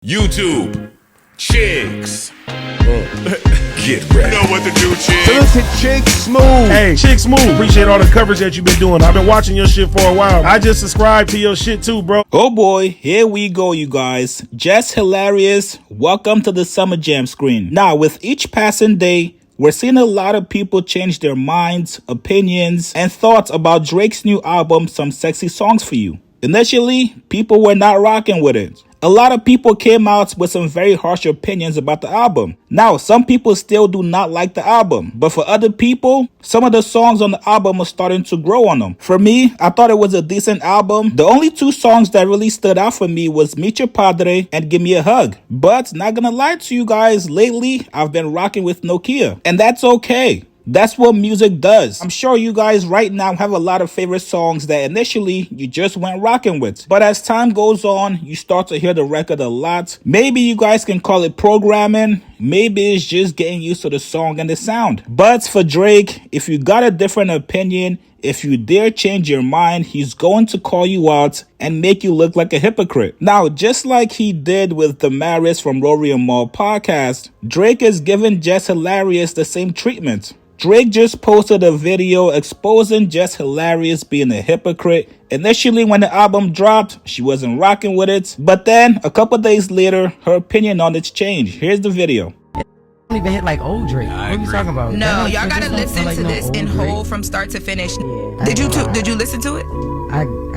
YouTube, chicks. Get ready. You know what to do, chicks. Look at Chick Smooth. Hey, Chick Smooth. Appreciate all the coverage that you've been doing. I've been watching your shit for a while. I just subscribed to your shit too, bro. Oh boy, here we go, you guys. Jess hilarious. Welcome to the Summer Jam screen. Now, with each passing day, we're seeing a lot of people change their minds, opinions, and thoughts about Drake's new album, Some Sexy Songs for You. Initially, people were not rocking with it. A lot of people came out with some very harsh opinions about the album. Now, some people still do not like the album, but for other people, some of the songs on the album are starting to grow on them. For me, I thought it was a decent album. The only two songs that really stood out for me was Meet Your Padre and Give Me a Hug. But not gonna lie to you guys, lately, I've been rocking with Nokia, and that's okay. That's what music does. I'm sure you guys right now have a lot of favorite songs that initially you just went rocking with. But as time goes on, you start to hear the record a lot. Maybe you guys can call it programming. Maybe it's just getting used to the song and the sound. But for Drake, if you got a different opinion, if you dare change your mind, he's going to call you out and make you look like a hypocrite. Now, just like he did with the Maris from Rory and Mal podcast, Drake is giving Jess Hilarious the same treatment. Drake just posted a video exposing Jess Hilarious being a hypocrite. Initially, when the album dropped, she wasn't rocking with it. But then, a couple days later, her opinion on it changed. Here's the video. Don't even hit like old Drake. What are you talking about? No, y'all gotta listen to this in whole from start to finish. Yeah, Did you listen to it?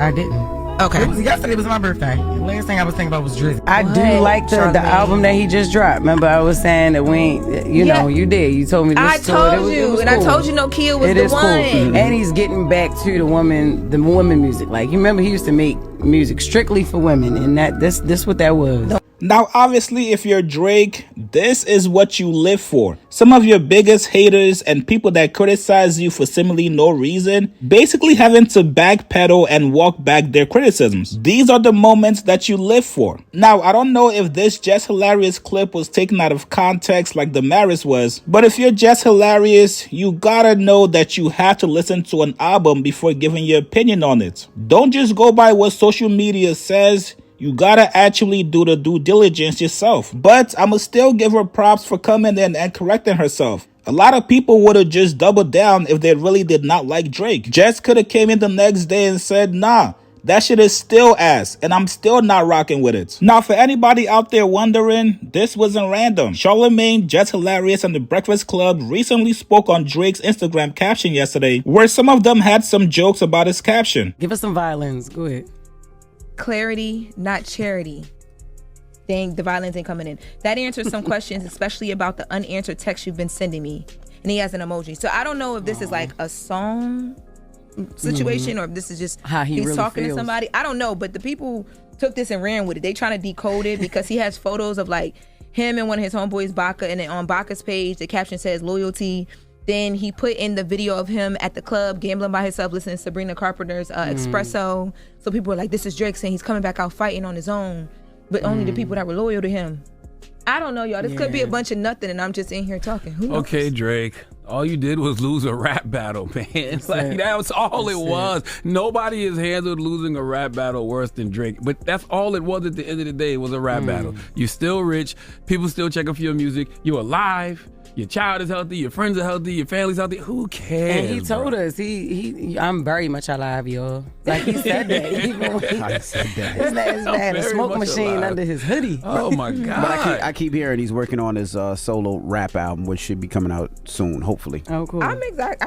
I didn't. Okay. Yesterday was my birthday. The last thing I was thinking about was Drizzy. I do like the album that he just dropped. Remember, I was saying that we ain't, you know, you did. You told me to listen to it. I told you, and I told you Nokia was the one. Cool. And he's getting back to the woman music. Like, you remember he used to make music strictly for women, and this what that was. Now, obviously, if you're Drake, this is what you live for. Some of your biggest haters and people that criticize you for seemingly no reason, basically having to backpedal and walk back their criticisms. These are the moments that you live for. Now, I don't know if this Jess Hilarious clip was taken out of context like the Maris was, but if you're Jess Hilarious, you gotta know that you have to listen to an album before giving your opinion on it. Don't just go by what social media says. You gotta actually do the due diligence yourself. But I'ma still give her props for coming in and correcting herself. A lot of people would have just doubled down if they really did not like Drake. Jess could have came in the next day and said, nah, that shit is still ass, and I'm still not rocking with it. Now, for anybody out there wondering, this wasn't random. Charlamagne, Jess Hilarious, and The Breakfast Club recently spoke on Drake's Instagram caption yesterday, where some of them had some jokes about his caption. Give us some violins. Go ahead. Clarity, not charity. Dang, the violence ain't coming in. That answers some questions, especially about the unanswered text you've been sending me. And he has an emoji. So I don't know if this is like a song situation or if this is just how he's really talking feels to somebody. I don't know, but the people took this and ran with it. They trying to decode it because he has photos of like him and one of his homeboys, Baca, and then on Baca's page, the caption says loyalty. Then he put in the video of him at the club gambling by himself, listening to Sabrina Carpenter's Espresso. So people were like, this is Drake saying he's coming back out fighting on his own, but only the people that were loyal to him. I don't know, y'all. This could be a bunch of nothing, and I'm just in here talking. Who knows? Okay, Drake. All you did was lose a rap battle, man. Like, that was all it was. Nobody has handled losing a rap battle worse than Drake. But that's all it was at the end of the day, was a rap battle. You're still rich. People still checking for your music. You're alive. Your child is healthy, your friends are healthy, your family's healthy. Who cares? And he told us, I'm very much alive, y'all. Like he said that. I said that. His man, a smoke machine alive. Under his hoodie. Oh my God. But I keep hearing he's working on his solo rap album, which should be coming out soon, hopefully. Oh, cool. I'm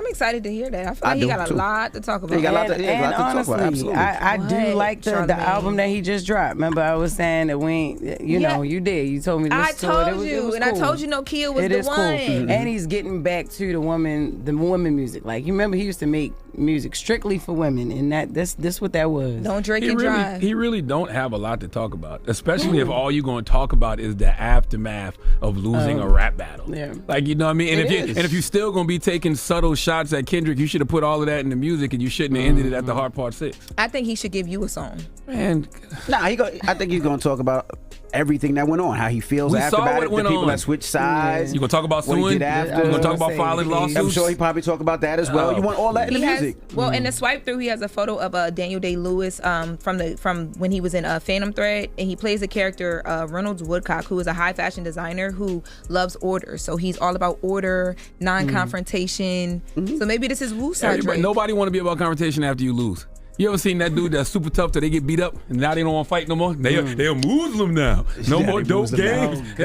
excited to hear that. I feel like he got a lot to talk about. He got a lot to talk about. Absolutely. I do like the album that he just dropped. Remember, I was saying that we ain't, you know, you did. You told me to listen to it. I told you, and cool. I told you Nokia was the one. Cool. And he's getting back to the woman music. Like, you remember he used to make music strictly for women, and this what that was. Don't drink and drive. He really don't have a lot to talk about, especially if all you're going to talk about is the aftermath of losing a rap battle. Yeah. Like, you know what I mean? And if you're still going to be taking subtle shots at Kendrick, you should have put all of that in the music, and you shouldn't have ended it at the Hard Part 6. I think he should give you a song. Man, I think he's going to talk about everything that went on, how he feels We after saw about what it, the went people on. that switched sides. You gonna talk about what he suing? did after. You gonna talk I about was filing gonna say, lawsuits? I'm sure he probably talk about that as well. You want all that in the He has, music. well, in the swipe through, he has a photo of Daniel Day-Lewis from when he was in Phantom Thread, and he plays the character Reynolds Woodcock, who is a high fashion designer who loves order. So he's all about order, non-confrontation. So maybe this is Woo side. Nobody want to be about confrontation after you lose. You ever seen that dude that's super tough till they get beat up and now they don't want to fight no more? They're Muslim now. No Yeah, more they dope Muslim now. games.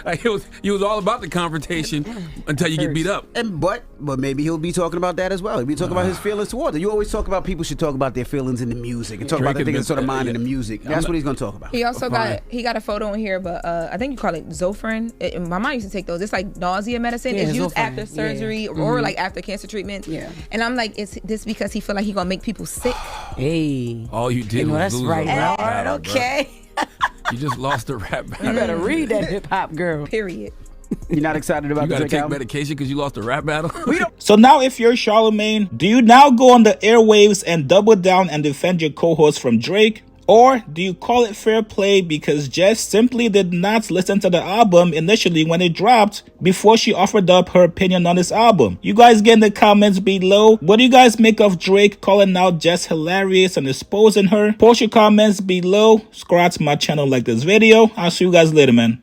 Like he was all about the confrontation until you get beat up. And but maybe he'll be talking about that as well. He'll be talking about his feelings towards it. You always talk about people should talk about their feelings in the music and talk Drake about the has things that sort of been- mind in the music. That's what he's gonna talk about. He also got a photo in here, but I think you call it Zofran. My mom used to take those. It's like nausea medicine. Yeah, It's used Zofran. after surgery or like after cancer treatment. Yeah. And I'm like, is this because he feel like he gonna make people sick? Hey. All you did You know, was that's lose right. a rap All right, battle, bro. okay. You just lost a rap battle. You better read that hip hop girl. Period. You're not excited about You the gotta Drake take album? medication because you lost a rap battle. So now if you're Charlamagne, do you now go on the airwaves and double down and defend your co-host from Drake? Or do you call it fair play because Jess simply did not listen to the album initially when it dropped before she offered up her opinion on this album? You guys get in the comments below. What do you guys make of Drake calling out Jess hilarious and exposing her? Post your comments below. Subscribe to my channel, like this video. I'll see you guys later, man.